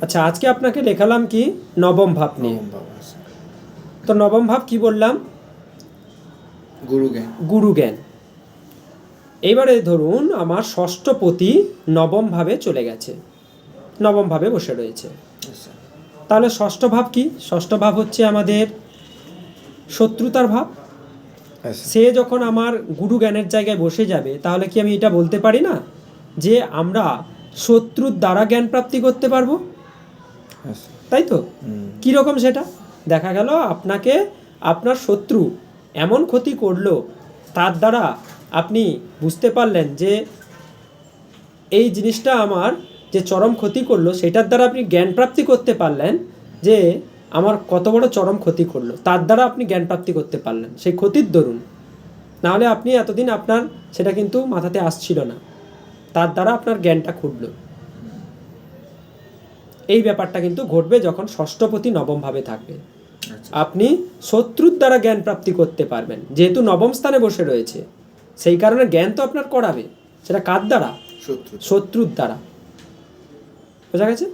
আচ্ছা, আজকে আপনাকে লেখালাম কি নবম ভাব নিয়ে। তো নবম ভাব কি বললাম? গুরু জ্ঞান। এইবারে ধরুন আমার ষষ্ঠপতি নবম ভাবে চলে গেছে, নবম ভাবে বসে রয়েছে। তাহলে ষষ্ঠ ভাব কি? ষষ্ঠ ভাব হচ্ছে আমাদের শত্রুতার ভাব। সে যখন আমার গুরু জ্ঞানের জায়গায় বসে যাবে, তাহলে কি আমি এটা বলতে পারি না যে আমরা শত্রুর দ্বারা জ্ঞান প্রাপ্তি করতে পারবো? তাই তো? কীরকম সেটা? দেখা গেল আপনাকে আপনার শত্রু এমন ক্ষতি করলো, তার দ্বারা আপনি বুঝতে পারলেন যে এই জিনিসটা আমার যে চরম ক্ষতি করলো, সেটার দ্বারা আপনি জ্ঞান প্রাপ্তি করতে পারলেন যে আমার কত বড় চরম ক্ষতি করলো, তার দ্বারা আপনি জ্ঞান প্রাপ্তি করতে পারলেন সেই ক্ষতির দরুন। নাহলে আপনি এতদিন আপনার সেটা কিন্তু মাথাতে আসছিল না, তার দ্বারা আপনার জ্ঞানটা খুঁটল। এই ব্যাপারটা কিন্তু ঘটবে যখন ষষ্ঠপতি নবম ভাবে থাকবে। আপনি শত্রুর দ্বারা জ্ঞান প্রাপ্তি করতে পারবেন, যেহেতু নবম স্থানে বসে রয়েছে। সেই কারণে জ্ঞান তো আপনার করাবে, সেটা কার দ্বারা? শত্রুর দ্বারা। বোঝা গেছে?